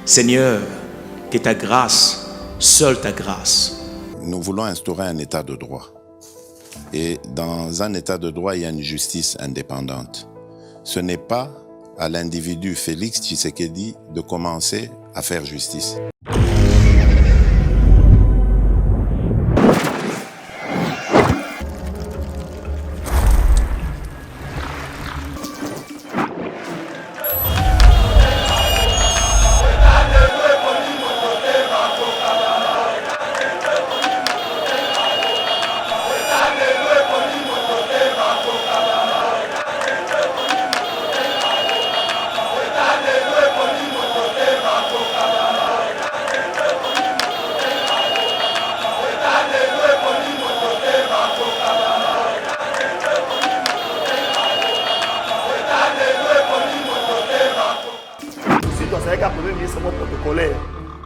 Seigneur, que ta grâce, seule ta grâce. Nous voulons instaurer un état de droit. Et dans un état de droit, il y a une justice indépendante. Ce n'est pas à l'individu Félix Tshisekedi de commencer à faire justice.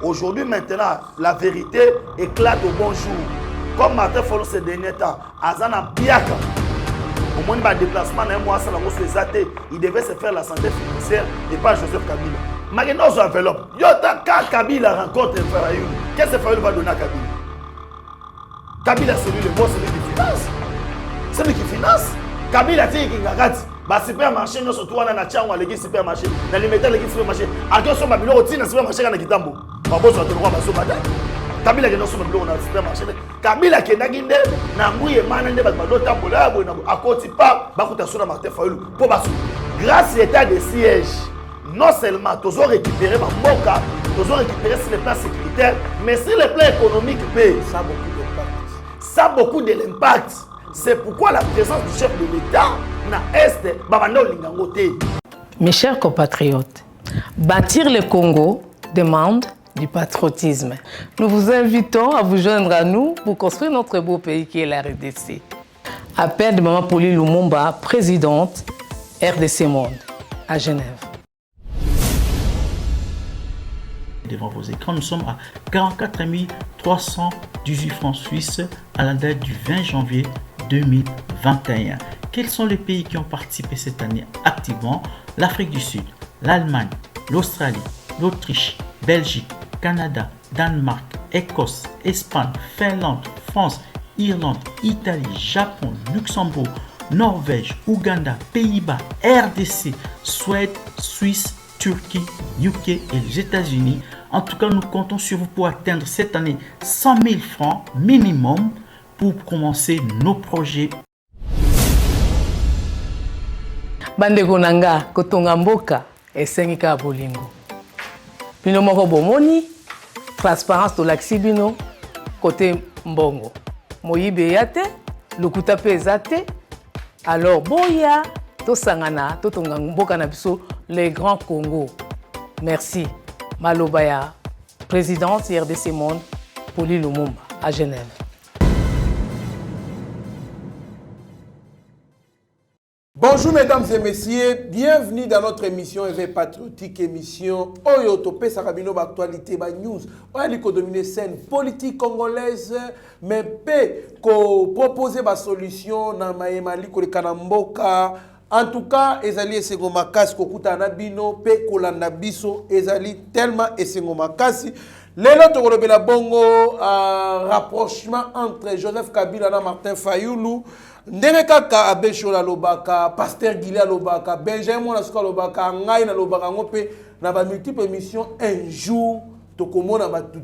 Aujourd'hui, maintenant, la vérité éclate au bon jour. Comme Martin Fayulu ces derniers temps, Azana Biaka, au moins de déplacement, il devait se faire la santé financière et pas Joseph Kabila. Maintenant, on enveloppe. Quand Kabila rencontre Fayulu, qu'est-ce que Fayulu va donner à Kabila? Kabila, c'est lui le boss, c'est lui qui finance. C'est lui qui finance. Kabila, c'est lui qui gagne. Ba supermarché no surtout wana na chango aleki supermarché na limiter aleki supermarché akoso ba biloko tina supermarché kana kitambo ba boso to kwa baso bata Kabila ke no so biloko na supermarché Kabila ke ndaki nde na nguye mana nde ba do tambola bo na akoti pa ba kuta sona Martin Fayulu po baso grâce à l'état de siège non seulement toujours récupérer ma moka toujours récupérer sur le plan sécuritaire mais sur le plan économique ça a beaucoup de l'impact. C'est pourquoi la présence du chef de l'État na Est, Babando Lingangote. Mes chers compatriotes, bâtir le Congo demande du patriotisme. Nous vous invitons à vous joindre à nous pour construire notre beau pays qui est la RDC. Appel de Maman Pauline Lumumba, présidente RDC Monde, à Genève. Devant vos écrans, nous sommes à 44 318 francs suisses à la date du 20 janvier 2021. Quels sont les pays qui ont participé cette année activement? L'Afrique du Sud, l'Allemagne, l'Australie, l'Autriche, Belgique, Canada, Danemark, Écosse, Espagne, Finlande, France, Irlande, Italie, Japon, Luxembourg, Norvège, Ouganda, Pays-Bas, RDC, Suède, Suisse, Turquie, UK et les États-Unis. En tout cas, nous comptons sur vous pour atteindre cette année 100 000 francs minimum pour commencer nos projets. Bandeko nanga kotonga mboka esengika bolingo. Bino moko bomoni transparence to laksi bino côté mbongo. Moyibe yate, lokuta pe ezate. Alors boya to sangana to tonga mboka na biso les grands Congo. Merci. Malobaya, présidente RDC Monde, Pauline Lumumba à Genève. Bonjour mesdames et messieurs, bienvenue dans notre émission Éveil Patriotique, émission Oyo Topé Sarabino Actualité News. On a dominer scène politique congolaise, mais peut proposer ma solution dans Maïmali Kanamboka. En tout cas, ezali esengo makasi kokuta na bino pe kolanda biso ezali tellement esengo makasi. Lelo tokolobela bongo rapprochement entre Joseph Kabila na Martin Fayulu. Ndenge kaka Abeshola lobaka, Pasteur Gilia lobaka, Benjamin Monasuka lobaka, ngai na lobaka ngope na ba multiples émissions un jour tokomona ba tout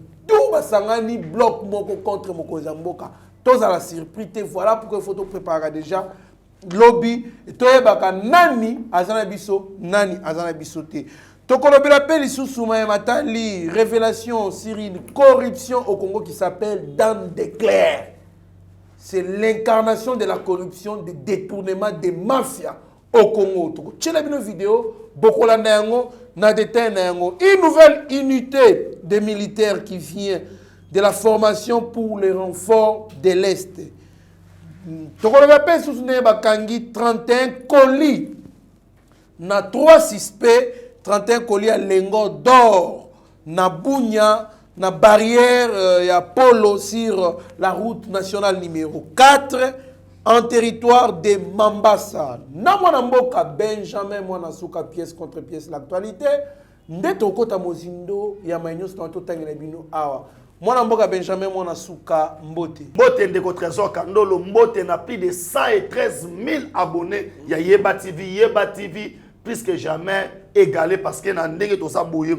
basangani bloc moko contre mokonzi mboka. Toza la surprise, voilà pourquoi il faut te préparer déjà. Lobby toyebaka nani azana biso nani azana biso te tokolobela pe lisusu matali révélation sur une corruption au Congo qui s'appelle Dame de Claire. C'est l'incarnation de la corruption, de détournement des mafias au Congo. Tchela bino vidéo bokolanda yango na détail na yango. Une nouvelle unité de militaires qui vient de la formation pour les renforts de l'Est. Tokoloba pe sousune bakangi 31 colis na 3 suspects, 31 colis à lingots d'or na Bunya na barrière ya Polo sur la route nationale numéro 4 en territoire de Mambasa. Na mwana mboka Benjamin Mwanasuka pièce contre pièce l'actualité ndeto kota mozindo ya mainyo sto to tangela bino awa mwana mboka Benjamin mwana suka mbote mbote ndeko Trésor Kandolo mbote na plus de 113 000 abonnés ya Yeba TV plus que jamais égalé parce que na ndenge to sa boye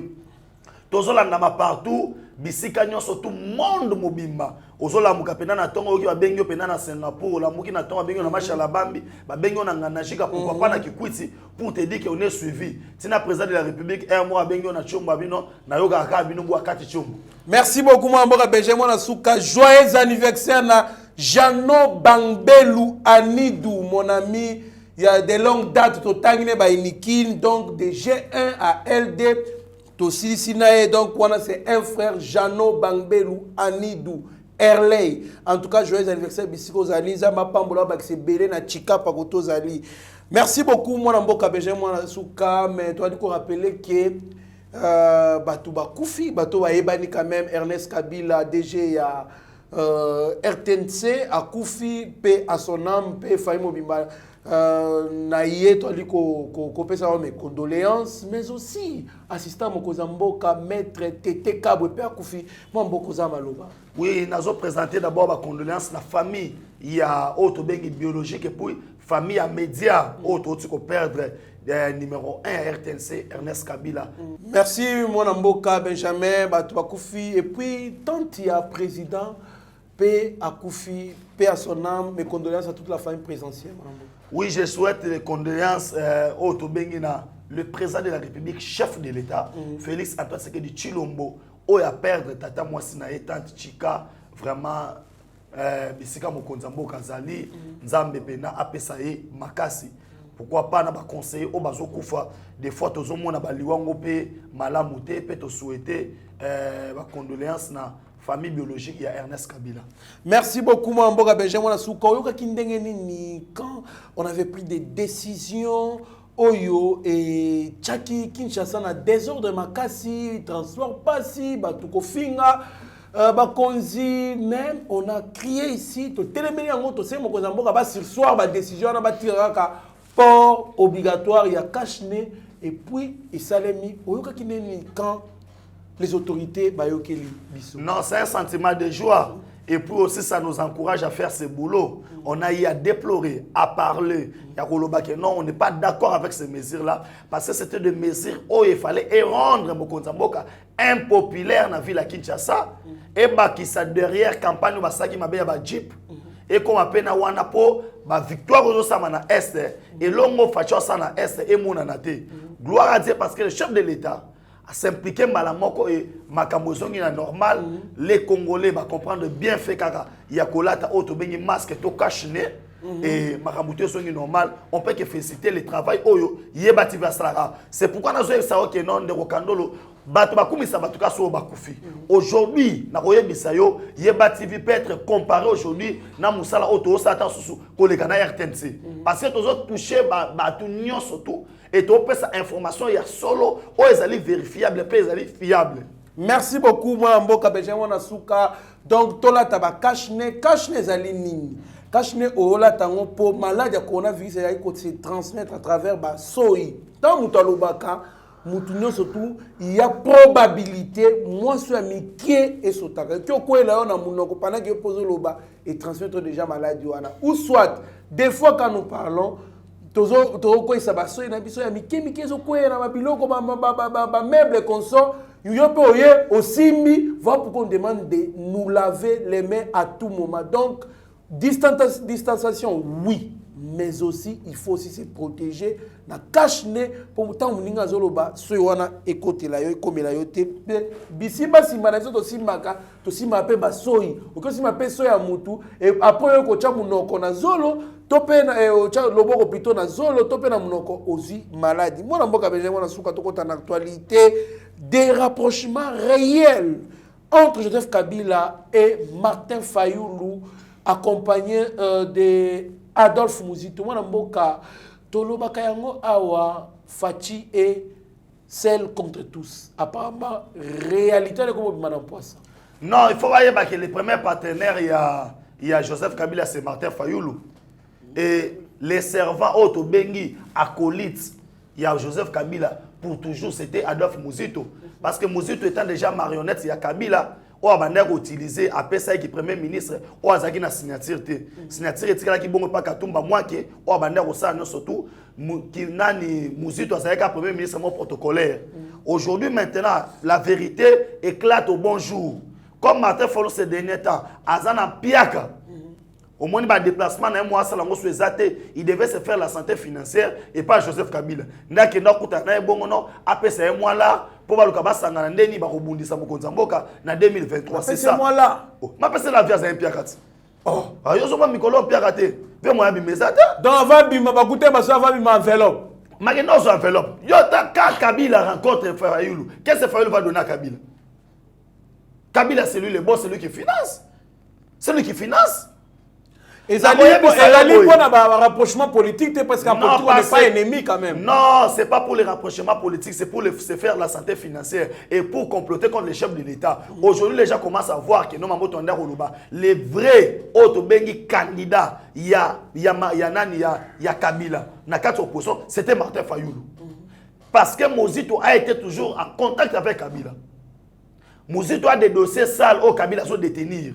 tozolanda ma partout bisika nyonso tout monde mobimba ozolamuka pena na tongo oki babengi pena na Singapour la muki na tongo babengi na Masha la Bambi babengi na nganashika pourquoi pas na Kikwiti pour te dire qu'on est suivi tina président de la République un mois babengi na chomba bino na yoga ka bino bwa kati chombo. Merci beaucoup mon mboka Benjamin na suka joyeux anniversaire na Jano Bangbelu Anidou mon ami il y a des longues dates to tangine ba inikin donc de G1 à LD to Silisinae donc voilà c'est un frère Jano Bangbelu Anidou Erley. En tout cas, joyeux anniversaire Bisiko Zali, Zama Pambola Bakse Bélé na Chika Pakoto Zali. Merci beaucoup moi Mboka Benjamin moi Souka mais tu as dit qu'on rappeler que Batou Bakoufi, Batou Ebani quand même Ernest Kabila DG ya RTNC à Koufi paix à son âme paix Faimo Bimba naïe toi dit qu'on peut savoir mes condoléances mais aussi assistant Mokozamboka maître Tété Kabwe paix à Koufi moi Mbokoza Maloba. Oui, nous avons présenté d'abord ma condoléance la famille il y a autre bengi biologique et puis famille à média autre qui perdre numéro 1 à RTNC Ernest Kabila. Merci mon Mboka Benjamin Batou Bakoufi et puis tant il y a président paix à Koufi paix à son âme mes condoléances à toute la famille présentielle. Oui, je souhaite les condoléances au Tobengina, le président de la République, chef de l'État, Félix Antoine Tshisekedi Tshilombo, où il a perdu Tata Mwasina et Tante Chika, vraiment, Bisika Mokonzambo Kazali, Nzambe Pena, Apesaye, Makasi. Pourquoi pas, na ba conseiller au bazo kufa des fois tous on a baliwango pe malamute pe to souhaiter ba condoléances na famille biologique, il y a Ernest Kabila. Merci beaucoup, Mboka Benjamin Souka. Quand on avait pris des décisions, Oyo et Tchaki, Kinshasa, na désordre Makasi, transport Passi, Batuko Finga, Bakonzi, même on a crié ici, to téléméni en gros, c'est mon Mboka ba sur soir, ba décision, na ba tiraka port obligatoire, il y a Kachne, et puis il s'allait mis, Oyo Kakineni quand les autorités bayokeli biso. Non, c'est un sentiment de joie. Et puis aussi, ça nous encourage à faire ce boulot. On a eu à déplorer, à parler. Non, on n'est pas d'accord avec ces mesures-là. Parce que c'était des mesures où il fallait rendre Mokonzamboka impopulaire dans la ville de Kinshasa. Et qui ça derrière campagne, qui m'a bien Jeep. Et comme appelle na Wanapo, victoire aux Samana Est. Et l'homme fait ça na Est et mon anate. Gloire à Dieu parce que le chef de l'État à s'impliquer malamoko et makamozongi na normal les Congolais va comprendre bien fait kaka ya kolata auto bengi masque to kashne et makamuté songi normal on peut que féliciter le travail oyo yebati vasara c'est pourquoi na zo ça que non de Kandolo bato bakumisa bato kaso bakufi aujourd'hui na koyebisa yo yebati peut être comparé aujourd'hui na musala auto sata susu koleka na RTNC parce que tozo toucher bato nyonso tout et tu peux cette information il y a solo ou est vérifiable et est fiable. Merci beaucoup moi Mboka Benjamin Souka donc tola taba kashne zali nini kashne ola tango po maladie ya coronavirus ya ko se transmettre à travers ba soi tant mutalobaka mutunyo surtout il y a probabilité moi sur mikie et sotaka ki okoela na munoko pendant que pose loba et transmettre déjà maladie wana ou soit des fois quand nous parlons tozo ko isabaso na biso ya mikemike zo kwera ba biloko ba meubles conso yo pe oye osimbi va pour qu'on demande de nous laver les mains à tout moment donc distanciation oui mais aussi il faut aussi se protéger na cache-nez pour tant muninga zoloba soyona ekotela yo komela yo te bisiba simana zo to simaka to simape ba soyi okosima pe soya mutu et après ko cha munoko na zolo topé na loboko plutôt na zolo topé na munoko ozi maladie moi na Mboka Benjamin na suka tokota na actualité des rapprochements réels entre Joseph Kabila et Martin Fayoulou accompagné de Adolphe Muzito moi na Mboka tolobaka yango awa Fachi et celle contre tous apparemment réalité de comme madame Poisson. Non, il faut voir que les premiers partenaires il y a Joseph Kabila c'est Martin Fayoulou. Et les servants autobengi acolytes il y a Joseph Kabila pour toujours, c'était Adolphe Muzito. Parce que Muzito étant déjà marionnette, il y a Kabila. On a utilisé après ça qui premier ministre on a na signature signature etikala ki bongo pa Katumba moi que on a ça surtout qui nani Muzito a premier ministre mon protocolaire. Aujourd'hui maintenant la vérité éclate au bon jour. Comme Martin Fayulu ces derniers temps azana piaka au moins il déplacement na moi ça lango suezate il devait se faire la santé financière et pas Joseph Kabila ndaki ndakuta na bongo no après ça moi là pour baluka basangana ndeni bakobundisa mokonza mboka na 2023 c'est ça moi là ma pese la via za impiakati oh ayo zo ba mikolo impiakate ve moi bimezate donc va bima bakute baso va bima enveloppe mageno zo enveloppe yo ta Kabila rencontre Fayulu qu'est-ce que Fayulu va donner à Kabila? Kabila c'est lui le boss, c'est lui qui finance, c'est lui qui finance. Et ça dit pour un rapprochement politique, parce qu'en politique, on n'est pas ennemi quand même. Non, c'est pas pour les rapprochements politiques, c'est pour se faire la santé financière et pour comploter contre les chefs de l'État. Aujourd'hui, les gens commencent à voir que les vrais autres candidats, il y a Kabila, na quatre oppositions, c'était Martin Fayulu. Parce que Muzito a été toujours en contact avec Kabila. Muzito a des dossiers sales au Kabila sont détenir.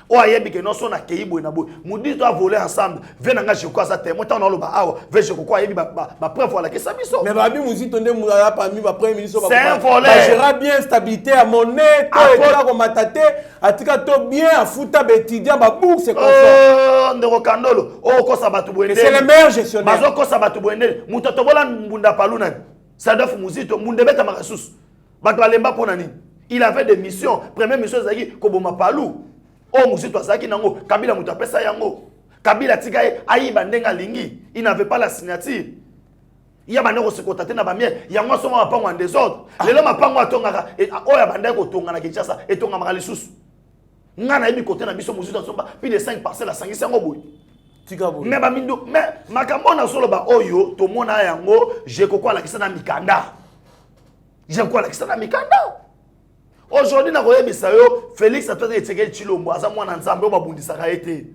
O ayebi que non son accueilli boy na boy. Muzito a volé ensemble. Venanga je crois ça témoin tant dans le ba awa. Ve je crois ayebi ba preuve voilà que ça biso. Mais babi Muzito ndé mula parmi ba premier ministre ba. C'est un volet. Gérera bien stabilité à monnaie, to état ko matate, atika to bien à futa bétidia ba bourse c'est comme ça. Oh ndeko kandolo. Oh ko sa batu bwende. C'est le meilleur gestionnaire. Bazo ko sa batu bwende. Mutoto bola mbunda paluna. Ça doit Muzito mundebeta makasusu. Batu alemba pona nini? Il avait des missions. Première mission zaki koboma palou. Oh Muzito azaki nango Kabila mutu apesa yango. Kabila tikaye ayiba ndenga lingi. Il n'avait pas la signature. Il y a baneko se contacter na bamie. Yango soma mapango en désordre. Lelo mapango atongaka et oya bandeko tonga na Kinshasa et tonga makali susu. Ngana yebi côté na biso Muzito somba plus de 5 parcelles à sangisi yango boy. Tika boy. Mais bamindo mais makambo na solo ba oyo to mona yango je kokwa la kisana mikanda. Je kokwa la kisana mikanda. Aujourd'hui, na koye bisayo Félix a toté tseke Chilombo aza mwana nzambe obabundisaka ete.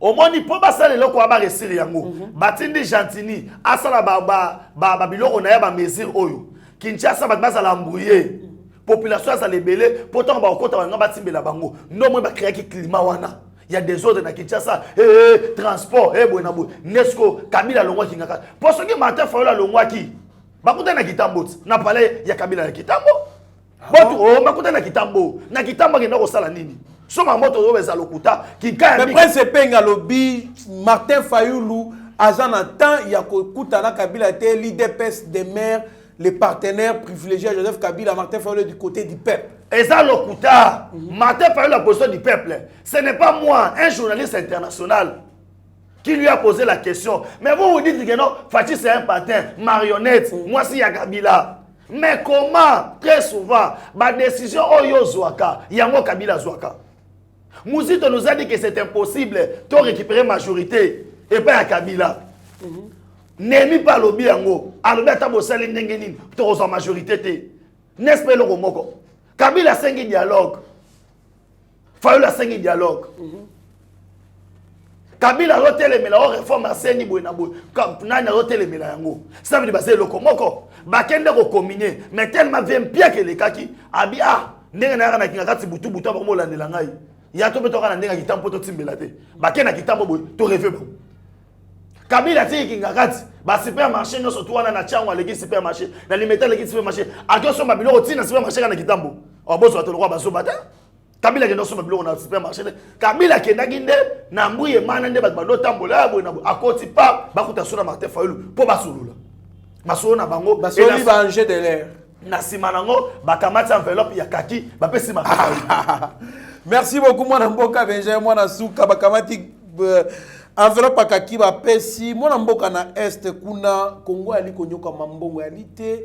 Omoni po basale loko aba resiri yango. Batindi Gentini asala ba biloko na ya ba mesure oyo. Kinshasa bazala embrouiller. Population za lebele pourtant ba okota nga batimbela bango. No mo ba créer ki climat wana. Il y a des ordres na Kinshasa, transport, boyna boy. Nesco Kabila longwa kingaka. Pour ce qui Martin Fayulu longwa ki. Bakuta na Kitambo. Na palais ya Kabila na Kitambo. Botu o makuta na Kitambo kenda ko sala nini soma moto o beza lokuta ki ka mais prince penga lobby Martin Fayulu azana temps ya ko kuta na Kabila te l'IDPS des maires les partenaires privilégiés Joseph Kabila Martin Fayulu du côté du peuple et ça lokuta Martin Fayulu la position du peuple ce n'est pas moi un journaliste international qui lui a posé la question mais vous dites que non Fachi c'est un patin marionnette moi si ya Kabila. Mais comment, très souvent, ma décision Oyo Zouaka, Yango Kabila Zouaka. Muzito nous a dit que c'est impossible de récupérer majorité et pas à Kabila. N'aimez pas lobby Yango. Alors, tabo sali n'engenin, to majorité. N'est-ce pas le romoko? Kabila a 5 dialogue. Fayulu a 5 dialogue. Kabila a l'hôtel mais la réforme a seni boinabo. Nana l'hôtel mais la yango. Ça veut dire c'est le komoko. Bakende ko combiner mais tellement bien pire que les kaki. Abi ah ndenge na kana kinga kati butu ba mo landela ngai. Ya to beto kana ndenga kitambo to timbela te. Bakena kitambo boy to rêver ba. Kabila ti kinga kati ba supermarché no so to wana na chango leki supermarché na limeta leki supermarché. Ato so mabilo ko tina supermarché kana kitambo. Oboso to lokwa ba so bata. Kabila ke no so mabilo na supermarché. Kabila ke ndaginde na mbuye mana nde ba do tambola boy na akoti pa bakuta sona Martin Fayulu po basulula. Masona bango basoli ba enjeu de l'air na simanango bakamati enveloppe ya kaki bapesi ma. Merci beaucoup mwana mboka Benjamin mwana suka bakamati enveloppe kaki bapesi mwana mboka na est kuna Congo ali konyoka mambongo ya lite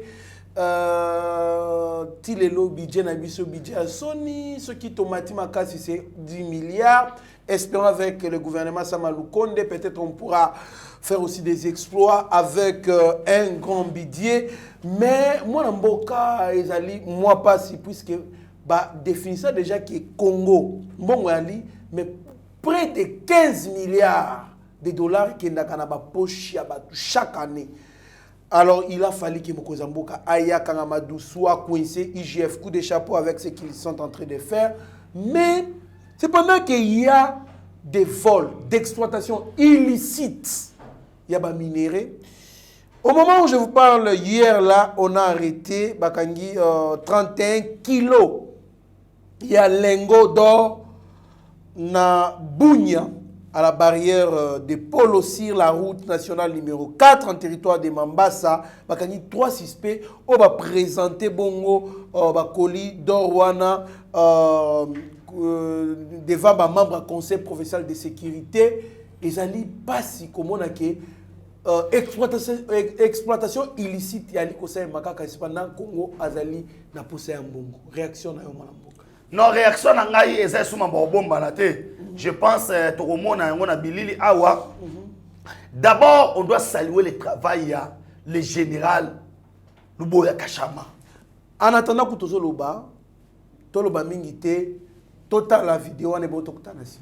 tilelo budget na biso budget soni ce qui tomati makasi c'est 10 milliards espérons avec le gouvernement Samalukonde peut-être on pourra faire aussi des exploits avec un grand budget mais moi mboka ezali moi pas si puisque bah définir ça déjà qui est Congo mbongo ali mais près de 15 milliards de dollars qui ndaka na ba poche ya ba chaque année Alors, il a fallu que Mokozamboka Aya Kangamadou soit coincé, IGF, coup de chapeau avec ce qu'ils sont en train de faire. Mais, c'est pendant qu'il y a des vols d'exploitation illicites, il y a des minéraux. Au moment où je vous parle, hier, là, on a arrêté Bakangi 31 kilos. Il y a lingots d'or na Bounia, à la barrière de Polo sur la route nationale numéro 4 en territoire de Mambasa. Bakangi 3 suspects on va présenter bongo bakoli d'Orwana devant ba membre du conseil professionnel de sécurité. Ils allaient pas si comme on a que exploitation illicite ya likosa makaka cependant Congo azali na pousse ya mbongo. Réaction na yo malamboka. Non, réaction na ngai eza suma bomba na te. Je pense tokomona yango na bilili awa. D'abord, on doit saluer le travail ya le général Luboya Kachama. En attendant que tozo loba, toloba mingi te, total la vidéo ne boto kutanasi.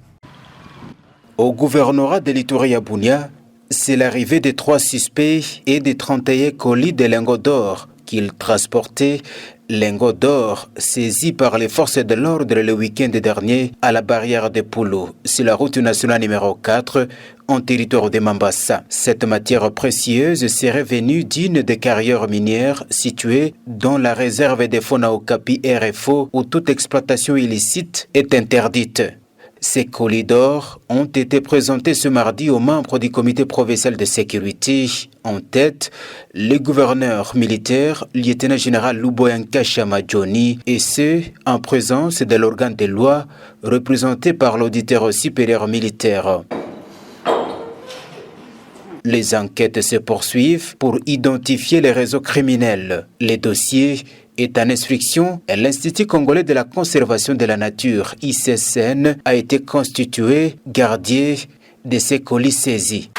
Au gouvernorat de l'Itourie à Bounia, c'est l'arrivée de 3 suspects et de 31 colis de lingots d'or qu'ils transportaient. Lingots d'or saisis par les forces de l'ordre le week-end dernier à la barrière de Poulou, sur la route nationale numéro 4, en territoire de Mambasa. Cette matière précieuse serait venue d'une des carrières minières situées dans la réserve de Fona Okapi RFO, où toute exploitation illicite est interdite. Ces colis d'or ont été présentés ce mardi aux membres du comité provincial de sécurité. En tête, le gouverneur militaire, lieutenant-général Luboya Kachama Johnny, et ce, en présence de l'organe de loi représenté par l'auditeur supérieur militaire. Les enquêtes se poursuivent pour identifier les réseaux criminels. Les dossiers est en instruction et l'Institut congolais de la conservation de la nature, ICCN, a été constitué gardien de ces colis saisis.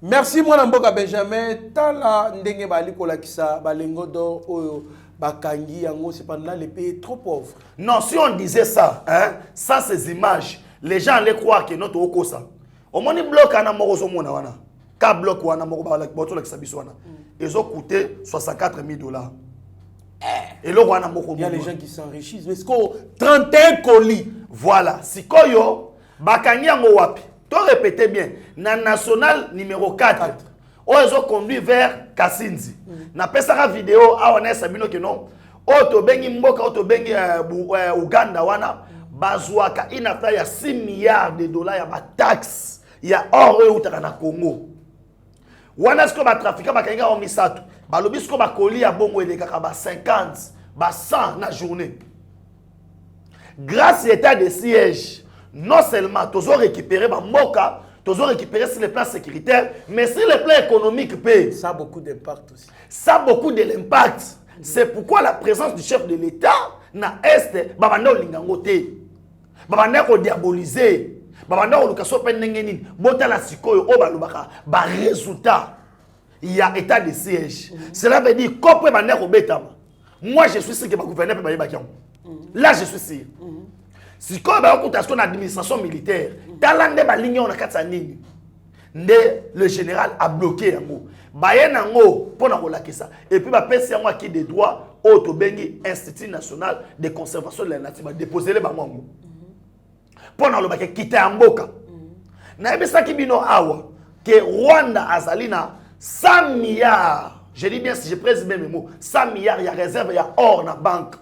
Merci Mwanamboka Benjamin. Tala ndenge bali kolakisa balengo d'or oyo bakangi yango cependant les pays trop pauvres. Non, si on disait ça, hein, sans ces images, les gens allaient croire que notre okosa. Au moins il bloque ana morozo mona wana. Ka bloque wana moko ba boto la kisabiso wana. Ils ont coûté $64 000. Et le roi il y a les gens qui s'enrichissent. Mais c'est 31 colis. Voilà. Si koyo, bakangi yango wapi. To répétez bien. Na national numéro 4. Ils ont conduit vers Kassinzi. Na pesaka vidéo a on sabino que non. Oto bengi mboka oto bengi Uganda wana bazwaka inafta ya $6 milliards ya ba taxes. Ya or utaka na Congo. Wana sko ba trafiquant ba kanga o misato ba lobi sko ba colis ya bongo elekaka ba 50 ba 100 na journée. Grâce à l'état de siège, non seulement tous ont récupéré ba moka, tous ont récupéré sur le plan sécuritaire, mais sur le plan économique ça a beaucoup d'impact aussi. Ça a beaucoup de l'impact. C'est pourquoi la présence du chef de l'État na est ba banda olingango te. Ba banda ko diaboliser. Babanda olukaso penengeni bota la sikoyo o balobaka ba résultat il y a état de siège. Cela veut dire kopwe banda ko betama. Moi je suis sûr que ba gouverneur peut ba kiango. Là je suis sûr. Sikoyo ba okutation administration militaire talande ba ligne on a katsa nini. Nde le général a bloqué yango. Baye nango pona ko lakisa et puis ba pesi yango qui des droits au to bengi Institut national de conservation de la nature ba déposer les bango. Pona lo bake kita mboka na ebisa kibino awa que Rwanda azalina 100 milliards, je dis bien si je précise mes mots, 100 milliards il y a réserve il y a or na banque.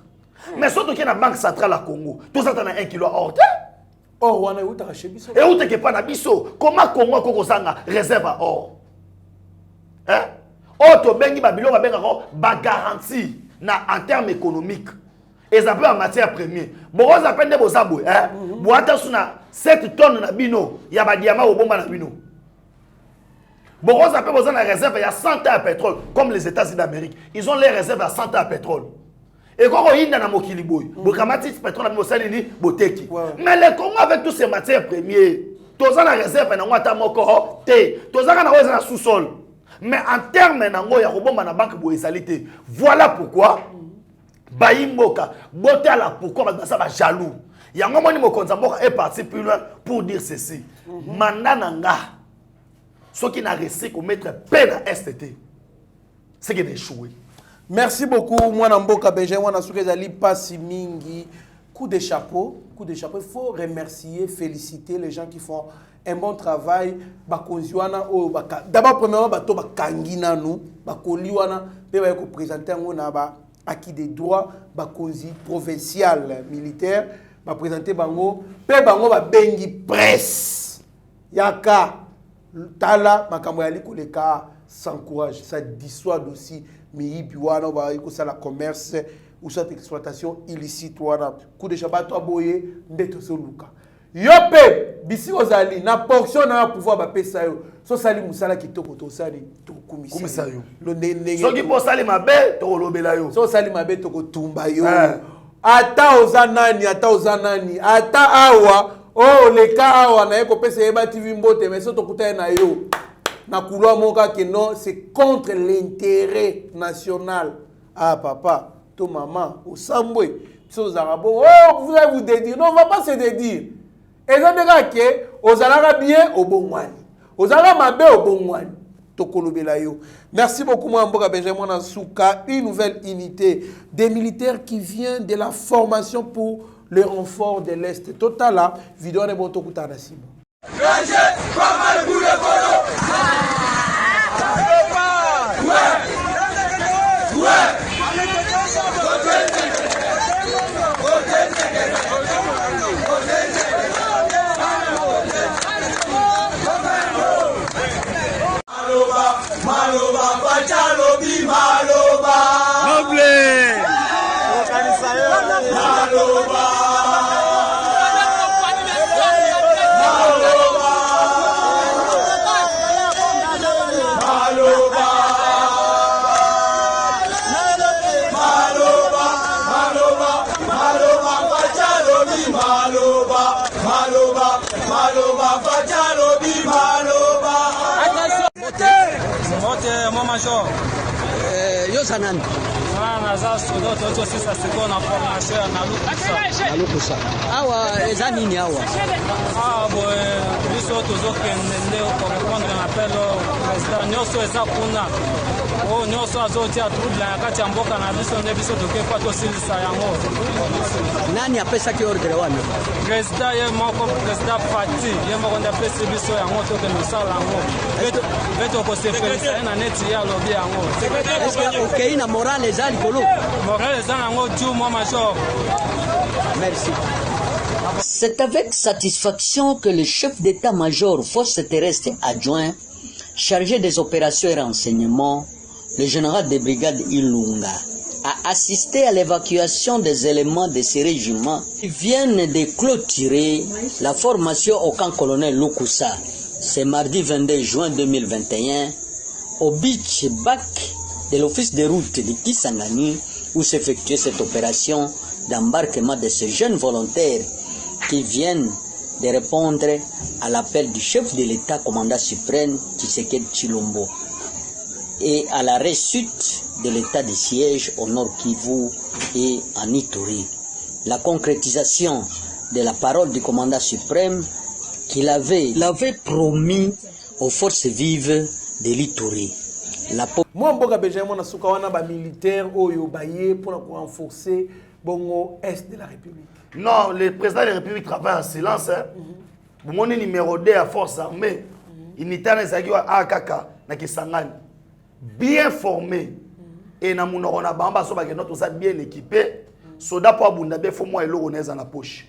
Mais surtout qu'il y a banque centrale à Congo tout ça dans 1 kilo or or wana utaka chebiso et uteke pa na biso comment Congo ko zanga réserve à or hein auto bengi babilo ba benga ba garantie na en termes économiques. Et ça peut en matière première. Bon, on appelle des beaux aboués. Bon, attention, 7 tonnes de bino, il y a des diamants au bon na bino. Bon, on appelle besoin de réserve, il y a 100 tonnes de pétrole, comme les États-Unis d'Amérique. Ils ont les réserves à 100 tonnes de pétrole. Et quand on y a un mokiliboy, bon, kamati pétrole, boteki. Mais les Congo avec toutes ces matières premières, tous ont la réserve, ils ont un moko, tous ont un sous-sol. Mais en termes, il y a un banque pour les voilà pourquoi. Baïmboka, Botala, pourquoi ça va jaloux? Il y a un moment où est parti plus loin pour dire ceci. Mandananga, ceux qui n'ont réussi à mettre peine à STT, c'est qu'ils ont échoué. Merci beaucoup, Mwana Mboka Benjamin, Mwana Soukezali Passi Mingi. Coup de chapeau. Il faut remercier, féliciter les gens qui font un bon travail. D'abord, premièrement, bato bakangina nous, bakoliwana, pe présenter un acquis des droits, bakonzi provincial militaire, ba présenter bango, pe bango ba bengi presse. Yaka tala makambo ya likoleka s'encourage, ça dissuade aussi mais biwana ba ça la commerce ou cette exploitation illicite wana coup de chabato aboye ndeto soluka yope bisi ozali na portion na pouvoir ba pesa yo so sali musala kitoko to sali to kumisa yo lo ndenge so ki po sali mabe to lobela yo so sali mabe to ko tumba yo ata ozanani ata awa oh le ka awa na eko pesa eba TV mbote mais so to kutana na yo na couloir moka que non c'est contre l'intérêt national. Ah papa, ton maman au Sambwe, aux Arabes, oh vous allez vous dédire. Non, on va pas se dédire. Et ça veut dire que aux Arabes bien au bon moine, aux Arabes mal au bon moine. Tokolobelayo. Merci beaucoup Mboka Benjamin Nasuka, une nouvelle unité des militaires qui vient de la formation pour le renfort de l'Est. Total là, vidéo ne boto kutana simo. Maloba, Pachalobi, Maloba, Noble, Maloba, Major. Yo sanan. Na za studio to sisa sekona formation na lukusa. Awa ezani ni awa. Boy, biso tozokende leo pour répondre à l'appel président nyoso eza kuna. Oh nyoso azotia trouble ya kati ya mboka na biso nde biso tokepa to silisa yango. Nani apesa ki ordre wana? Président ye moko président parti ye moko nda pesa biso yango to ke misala yango. Veto ko se felisa na neti ya lobby yango. Est-ce que OK na morale eza likolo? Morale eza yango tu moi major. Merci. C'est avec satisfaction que le chef d'état-major force terrestre adjoint chargé des opérations et renseignements, le général de brigade Ilunga, a assisté à l'évacuation des éléments de ces régiments qui viennent de clôturer la formation au camp colonel Lukusa. C'est mardi 22 juin 2021 au beach back de l'office de route de Kisangani où s'effectuait cette opération d'embarquement de ces jeunes volontaires qui viennent de répondre à l'appel du chef de l'État, commandant suprême Tshisekedi Tshilombo, et à la réussite de l'état de siège au Nord Kivu et en Ituri. La concrétisation de la parole du commandant suprême qu'il avait promis aux forces vives de l'Ituri. Moi, Mboka Benjamin Nasuka wana ba militaire oyo baye pour renforcer bongo est de la République. Non, le président de la République travaille en silence. Mon numéro 2 à force armée, unité à Akaka, na Kisangani, bien formé. Et na munorona bamba so ba notre ça bien équipé. Soda pour abunda faut moi elo oneza na poche.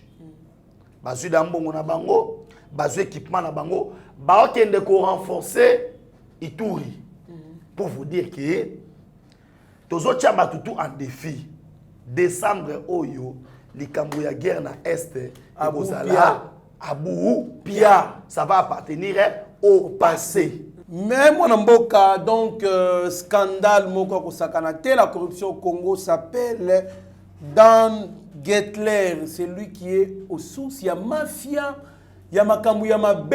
Bazu d'ambongo na bango, bazu équipement na bango, ba okende ko renforcer Ituri. Pour vous dire que tozo tchamba tout en défi. Décembre oyo likambo ya guerre na est Abou Pia, ça va appartenir au passé. Même en Mboka, donc scandale moko kosakana te, la corruption au Congo s'appelle Dan Getler, c'est lui qui est aux sources, il y a mafia, il y a makambu, il y a mabe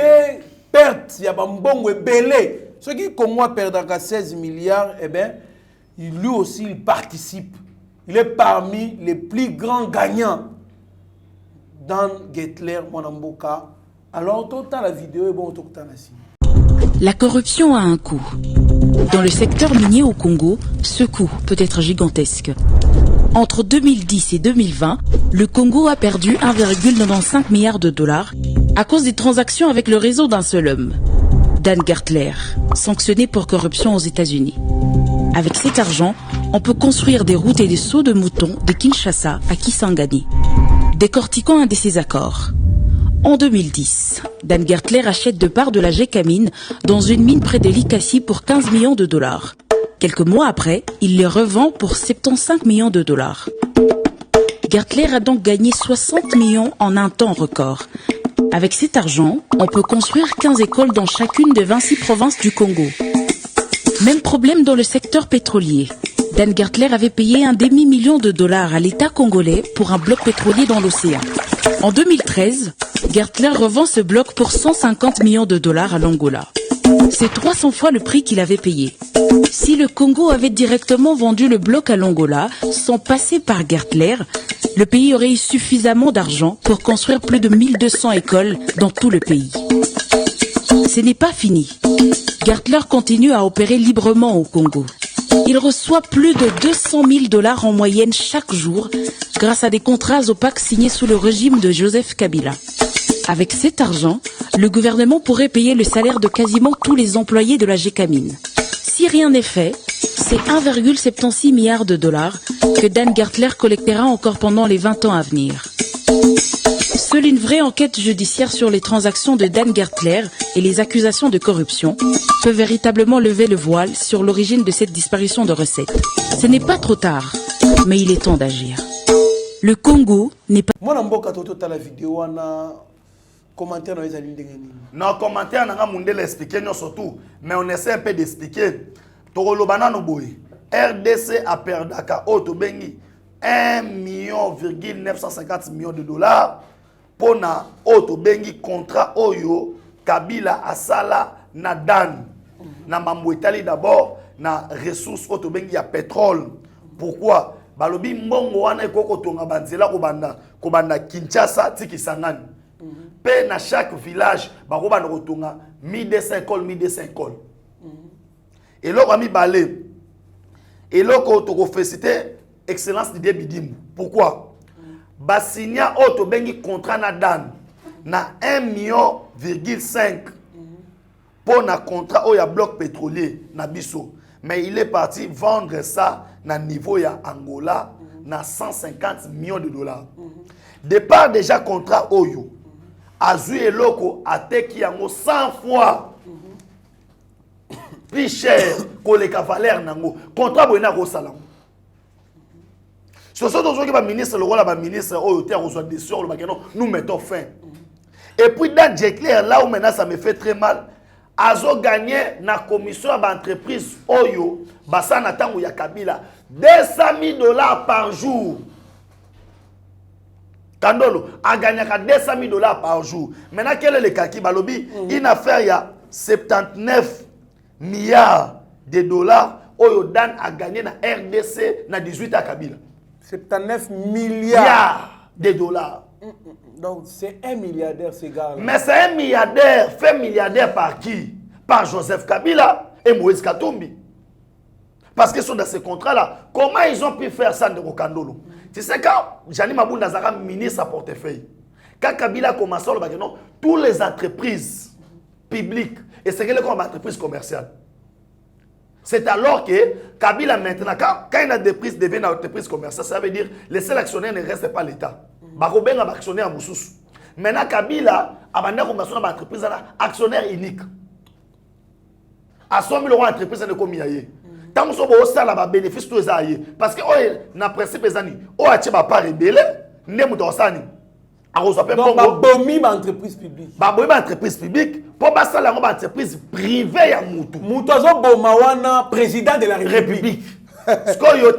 perte, il y a mbongo belé. Ceux qui Congo perdent 16 milliards, eh bien, lui aussi il participe. Il est parmi les plus grands gagnants dans Getler, Mwanamboka. Alors, tout la vidéo est bon, tout le temps. La corruption a un coût. Dans le secteur minier au Congo, ce coût peut être gigantesque. Entre 2010 et 2020, le Congo a perdu 1,95 milliard de dollars à cause des transactions avec le réseau d'un seul homme, Dan Gertler, sanctionné pour corruption aux États-Unis. Avec cet argent, on peut construire des routes et des sauts de moutons de Kinshasa à Kisangani. Décortiquons un de ces accords. En 2010, Dan Gertler achète de parts de la Gécamine dans une mine près de Likasi pour 15 millions de dollars. Quelques mois après, il les revend pour 75 millions de dollars. Gertler a donc gagné 60 millions en un temps record. Avec cet argent, on peut construire 15 écoles dans chacune des 26 provinces du Congo. Même problème dans le secteur pétrolier. Dan Gertler avait payé un demi-million de dollars à l'État congolais pour un bloc pétrolier dans l'océan. En 2013, Gertler revend ce bloc pour 150 millions de dollars à l'Angola. C'est 300 fois le prix qu'il avait payé. Si le Congo avait directement vendu le bloc à l'Angola sans passer par Gertler, le pays aurait eu suffisamment d'argent pour construire plus de 1200 écoles dans tout le pays. Ce n'est pas fini. Gertler continue à opérer librement au Congo. Il reçoit plus de 200 000 dollars en moyenne chaque jour grâce à des contrats opaques signés sous le régime de Joseph Kabila. Avec cet argent, le gouvernement pourrait payer le salaire de quasiment tous les employés de la Gécamine. Si rien n'est fait, c'est 1,76 milliard de dollars que Dan Gertler collectera encore pendant les 20 ans à venir. Seule une vraie enquête judiciaire sur les transactions de Dan Gertler et les accusations de corruption peut véritablement lever le voile sur l'origine de cette disparition de recettes. Ce n'est pas trop tard, mais il est temps d'agir. Le Congo n'est pas... Moi, je la vidéo, commentaire dans les allumes de Guénin. Non, commentaire, on a mondé l'expliquer, non surtout. Mais on essaie un peu d'expliquer. Toro banano boy. RDC a perdu à Otobengi 1,950 millions de dollars pour na Otobengi contrat Oyo Kabila Asala na Dan. Na Mamouetali d'abord na ressources Otobengi ya pétrole. Pourquoi? Balobi mbongo wana ekoko tonga banzela kobanda Kinshasa tikisangani. Pe na chaque village bakoba rotonga 1200 écoles 1200 écoles. Et là ami balé. Et là ko to féliciter excellence Didier Bidimbu. Pourquoi? Basigna auto bengi contrat na Dan na 1,5 million pour na contrat au ya bloc pétrolier na biso. Mais il est parti vendre ça na niveau ya Angola na 150 millions de dollars. Départ déjà contrat Oyo. Azui et Loko a teki yango 100 fois plus cher que les cavaliers nango. Contrat boina ko salam. Ce sont d'autres qui va ministre le rôle va ministre Oyo te reçoit des sur le bagano nous mettons fin. Et puis dans Jekler là où maintenant ça me fait très mal. Azo gagné na commission d'entreprise Oyo basana tango ya Kabila 200 000 dollars par jour. Kandolo a gagné 200 000 dollars par jour. Maintenant, quel est le cas qui balobi? Une affaire, il y a 79 milliards de dollars. Oyo Dan a gagné na RDC na 18 à Kabila. 79 milliards de dollars. Donc, c'est un milliardaire, ces gars-là. Mais c'est un milliardaire. Fait milliardaire par qui? Par Joseph Kabila et Moïse Katumbi. Parce qu'ils sont dans ces contrats-là. Comment ils ont pu faire ça de Rokandolo? Tu sais, quand Jani Mabou Nazara, ministre à portefeuille, quand Kabila a commencé, toutes les entreprises publiques, et c'est comme entreprise commerciale. C'est alors que Kabila maintenant, quand une entreprise devient une entreprise commerciale, ça veut dire que les seuls actionnaires ne restent pas l'État. Baroben a actionnaire à Moussous. Maintenant, Kabila a une entreprise actionnaire unique. À 100 000 euros, l'entreprise ne commis ailleurs. Tant que vous avez un bénéfice, tout ça. Parce que, dans le principe, vous avez un pas rebelle, vous avez donc, une entreprise publique. Une entreprise publique, pour passer à une entreprise privée. Moutozo Bomawana, président de la République. Ce qu'il y a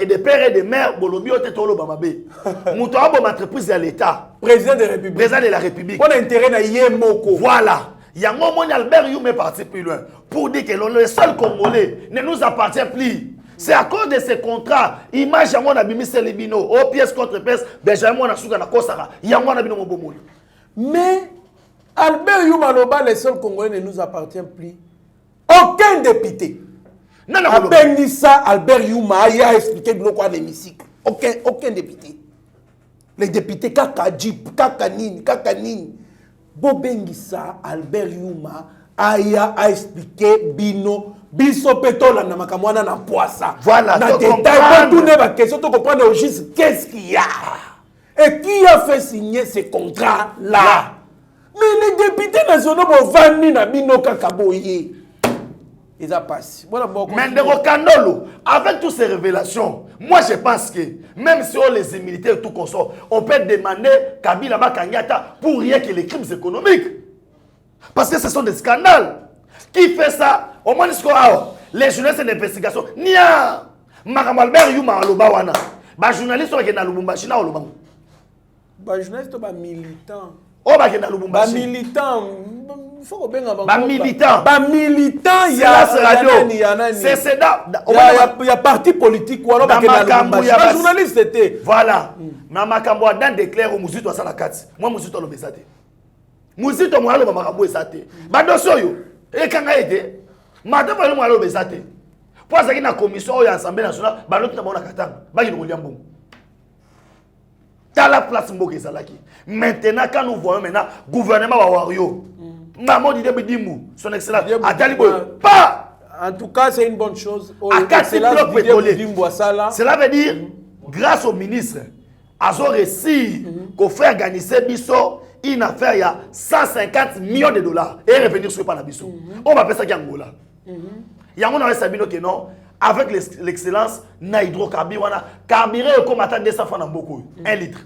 des pères et des mères, Bolobio est une entreprise de l'État. Président de la République. Président de la République. On a intérêt à Yemoko. Voilà. Il y a un moment où Albert Youm est parti plus loin pour dire que le seul Congolais ne nous appartient plus. C'est à cause de ces contrats. Image à mon abimi Selibino, au pièce contre pièce, Benjamin Nasuka na Kosara. Il y a mon abimi Mobomouli. Mais Albert Youma Loba, les seuls Congolais ne nous appartient plus. Aucun député. Non, Albert Youma, il a expliqué de quoi l'hémicycle. Aucun député. Les députés, Kaka Jeep, Kaka Nini. Bobengisa, Albert Youma, a expliqué Bino, Biso Petola, na makamwana na poissa. Voilà, na détail, tout n'est pas question, tu comprends juste qu'est-ce qu'il y a. Et qui a fait signer ces contrats-là? Mais les députés nationaux vont venir na Bino Kakaboye. Ils ont passé. Mais Ndeko Kandolo, avec toutes ces révélations, moi je pense que même si on les militaires et tout consort, on peut demander Kabila Bakangata pour rien que les crimes économiques. Parce que ce sont des scandales. Qui fait ça? Au moins, les journalistes d'investigation. Nia! Maram Albert Youma Alobawana. Les journalistes qui sont dans Lubumbashi. Les journalistes sont militants. Oh, bah, Lubumbashi. Militants. Militants. Il y a il y a parti politique ou alors les journalistes étaient. Voilà. Mais Makambo a déclaré au Mouzito à Salakati. Moi, Mouzito le besate. Mouzito moi le Makambo esate. Badosoyo. Et quand a été, madame va le moi le besate. Pour ça qu'il y a une commission et l'Assemblée nationale, l'autre n'a pas katanga. Bah il y a dans la place Mboké Salaki. Maintenant, quand nous voyons maintenant gouvernement Wawario, Maman dit Bidimou, son excellence, pas. En tout cas, c'est une bonne chose. Cela veut dire, grâce au ministre, ils ont réussi qu'on fait organiser Bisso une affaire il y a 150 millions de dollars et revenir sur le Bisso. On va faire ça à Angola. Il y a un Sabino qui non. Avec l'excellence, na hydrocarbure, carburé comme attendre 200 francs dans beaucoup, 1 litre.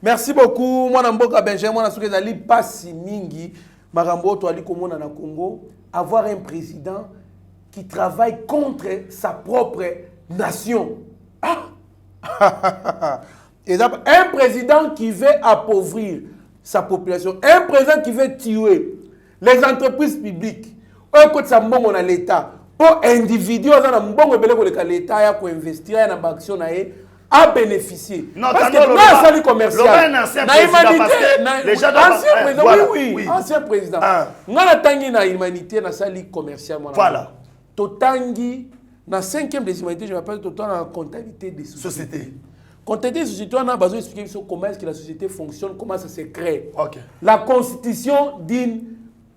Merci beaucoup. Moi, Namboka Benjamin, moi, je suis pas si mingi. Marambo, toi, ali comme on a Congo, avoir un président qui travaille contre sa propre nation. Un président qui veut appauvrir sa population. Un président qui veut tuer les entreprises publiques. Un côté, ça on a l'État. Pour individu, l'État a investir dans l'action à bénéficier. Non, parce que dans la commerciale, ancien président, oui, ancien président. Nous avons na humanité dans la commerciale. Voilà. Totangi, dans la 5e des humanités, je m'appelle dans la comptabilité des sociétés. Comptabilité des sociétés, on a besoin d'expliquer comment est-ce que la société fonctionne, comment ça se crée. La constitution d'une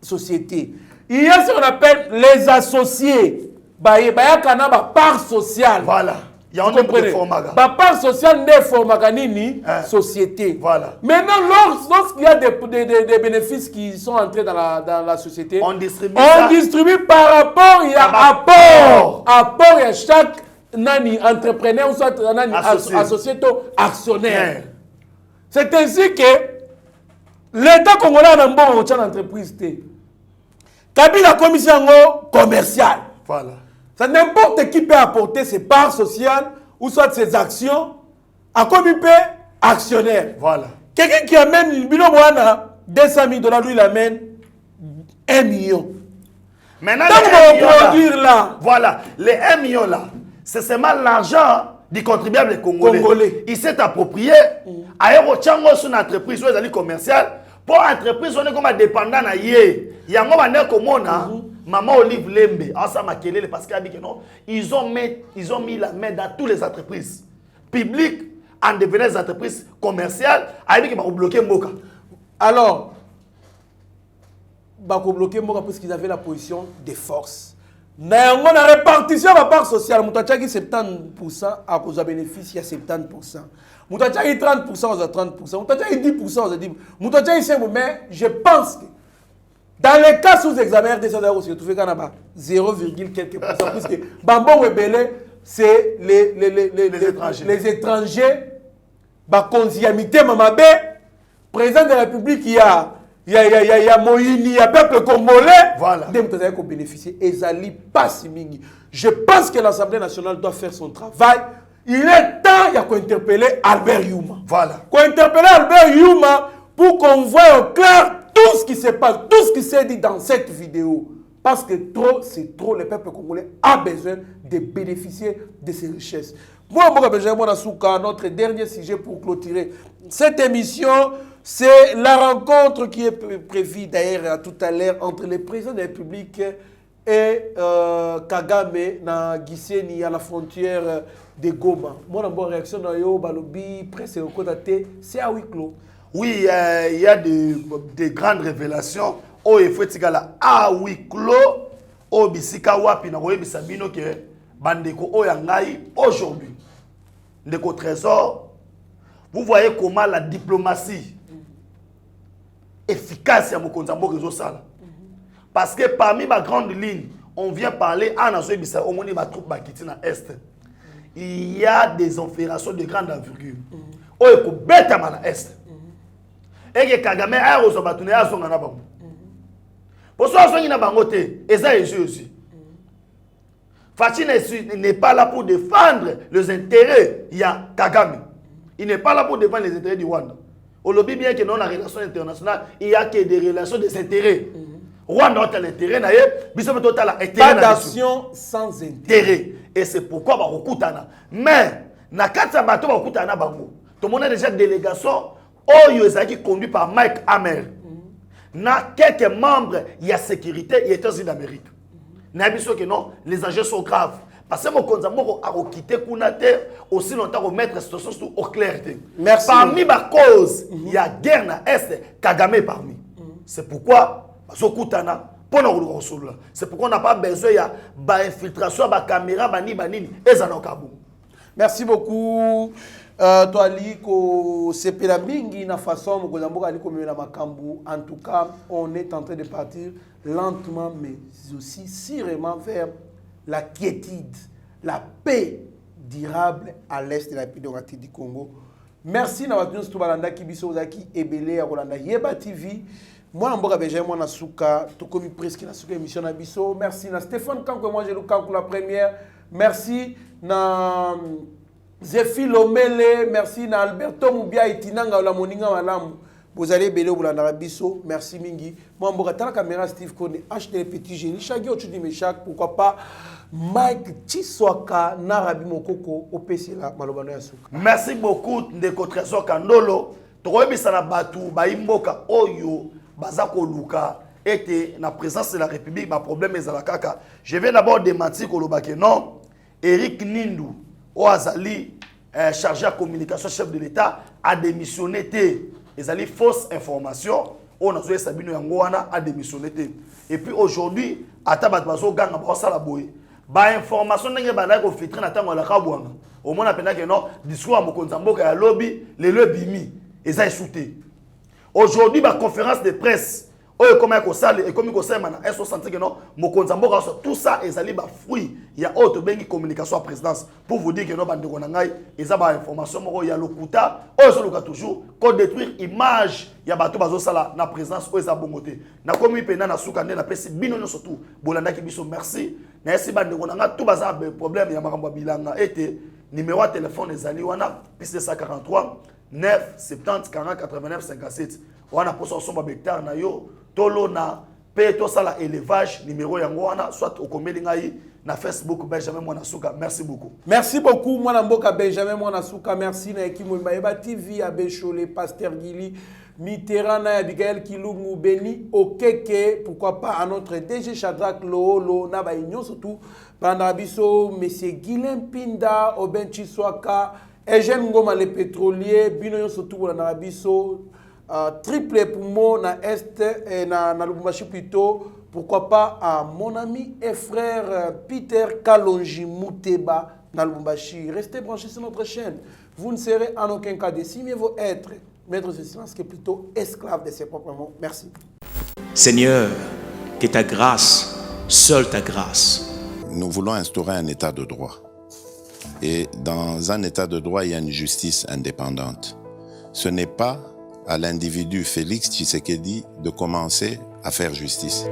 société. Il y a ce qu'on appelle les associés. Il y a une part sociale. Voilà. Il y a une format. La part sociale n'est pas une société. Voilà. Maintenant, lorsqu'il y a des bénéfices qui sont entrés dans la société, on distribue par rapport, il y a apport. Apport, il y a chaque entrepreneur ou soit associé actionnaire. C'est ainsi que l'État congolais a un bon entreprise. Kabila la commission commerciale. Voilà. Ça n'importe qui peut apporter ses parts sociales ou soit ses actions à comité actionnaire. Voilà. Quelqu'un qui amène le bilan 200 000 $, lui il amène 1 million. Maintenant, produire là. Voilà, les 1 million là, c'est seulement l'argent du contribuable congolais. Il s'est approprié. Aéro Tchango, son entreprise, une commerciale. Pour l'entreprise, on est comme dépendant na yé. Il y a un moment comme Maman Olive Lembe, parce qu'ils ont mis la main dans toutes les entreprises publiques en devenant des entreprises commerciales. Ils ont bloqué Moka. Alors, ils ont bloqué Moka parce qu'ils avaient la position des forces. On a répartition de la part sociale. Moutachaki 70% à cause de bénéfice, il y a 70%. Moutachaki 30%, on a 30%. Moutachaki 10%, on a 10%. Moutachaki 5%, mais je pense que dans les cas sous examen RDC, on se trouve qu'à 0, quelques pourcents. Puisque Bambon Webele, c'est les étrangers. Konziamité Mamabé, président de la République, il y a Moïni, il y a peuple congolais. Voilà. Des bénéficier. Et Zali passe mingi. Je pense que l'Assemblée nationale doit faire son travail. Il est temps, il y a qu'à interpeller Albert Youma. Voilà. Qu'à interpeller Albert Youma pour qu'on voit au clair tout ce qui se passe, tout ce qui s'est dit dans cette vidéo. Parce que trop, c'est trop. Le peuple congolais a besoin de bénéficier de ces richesses. Moi, notre dernier sujet pour clôturer cette émission, C'est la rencontre qui est prévue d'ailleurs tout à l'heure entre le président de la République et Kagame na Gisenyi à la frontière de Goma. Moi, bonne réaction dans yo balobi presse recodaté, c'est à huis clos. Oui, il y a des grandes révélations. Oh, il faut dire à huis clos. Oh, bisika wapi na koye bisabino ke bandeko oh yangai aujourd'hui. Ndeko Trésor, vous voyez comment la diplomatie efficace à Mokonzambo réseau sala. Parce que parmi ma grande ligne, on vient parler à Nazo Bisa, au moins ma troupe bakiti na est. Il y a des opérations de grande envergure. Oh, il faut bête à na est. Et que Kagame a reçu batune à son anabango. Pour ça, on a bangoté, et ça est aussi. Fachi n'est pas là pour défendre les intérêts. Il y a Kagame. Il n'est pas là pour défendre les intérêts du Rwanda. On le dit bien que dans la relation internationale, il n'y a que des relations des intérêts. Rwanda a un intérêt, pas d'action sans intérêt. Et c'est pourquoi on a mais, na kati bato ba kutana bango. Tout le monde a déjà une délégation qui conduit par Mike Hammer. Na quelques membres, il y a sécurité, il y a États-Unis d'Amérique. N'a pas que non, les enjeux sont graves. Parce que mon Konzambo a quitté Kunate aussi longtemps pour mettre la situation au clair. Merci. Parmi les causes, il y a guerre dans l'Est, Kagame parmi. C'est pourquoi, c'est pourquoi on n'a pas besoin d'infiltration, de caméra, et ça n'a pas. Merci beaucoup. Toali ko sepela mingi na façon Mokonzambo ali komela makambu. En tout cas, on est en train de partir lentement mais aussi sûrement vers la quiétude, la paix durable à l'est de la République du Congo. Merci na watu tout balanda ki biso zaki ebele ya Rolanda Yeba TV. Moi mboka Benjamin moi na suka to komi presque na suka émission na biso. Merci na Stéphane Kanko moi je le Kanko la première. Merci na Zéphile Omele, merci na Alberto Mubia itinanga la moninga malamu. Vous allez belé au Bolanda Bisso, merci Mingi. Moi, je suis la caméra Steve Kone, acheter les petits génies. Chaque jour, tu dis, mais chaque, pourquoi pas Mike Chiswaka, Narabi Mokoko, au PC là, Malobano Yasuka. Merci beaucoup, Ndeko Trésor Kandolo. Troebi Sanabatu, Baimboka, Oyo, Bazako Luka, était la présence de la République, ma problème est à la caca. Je vais d'abord démentir que non, Eric Nindou, Oazali, chargé de communication, chef de l'État, a démissionné. Ils ont fausse information. On a joué Sabino Yangoana a démissionné. Et puis aujourd'hui, à Tabatbazo Gang a passé la boue. Ba information n'est pas qu'on filtre na tango la kabouanga. Au moins on a que non discours à Mokonzambo ka lobby les lobby ils ont sauté. Aujourd'hui ba conférence de presse oyo comme ko sale et comme ko sema na S60 que non Mokonzambo ka tout ça ils allaient ba fruit il y a autre bengi communication à présidence pour vous dire que non bande ko ngai ils a ba information moko ya lokuta oyo so loka toujours ko détruire image ya bato bazo sala na présidence oyo za bongote na komi pena na suka nde na pesi bino no surtout bolanda ki biso merci na esi bande ko nanga tout baza problème ya makambo bilanga était numéro de téléphone ezali wana plus 143 9 70 40 89 57 wana poso somba hectare na yo tolo na pe to sala élevage numéro yango wana soit okomeli ngai na Facebook Benjamin Mwanasuka. Merci beaucoup. Merci beaucoup Mwana Mboka Benjamin Mwanasuka. Merci na Ekimo Mbaeba TV Abechole Pasteur Gili Mitterrand na Abigail Kilungu Beni Okeke pourquoi pas à notre DG Shadrack Loolo na ba union surtout Bandabiso monsieur Guilain Pinda Oben Chiswaka Eugène Ngoma le pétrolier bino surtout pour Bandabiso triple poumon na est et na Lubumbashi plutôt pourquoi pas à mon ami et frère Peter Kalonji Mouteba na Lubumbashi. Restez branchés sur notre chaîne. Vous ne serez en aucun cas déçus, mais vous être maître de silence qui est plutôt esclave de ses propres mots. Merci. Seigneur, que ta grâce, seule ta grâce. Nous voulons instaurer un état de droit. Et dans un état de droit, il y a une justice indépendante. Ce n'est pas à l'individu Félix Tshisekedi de commencer à faire justice.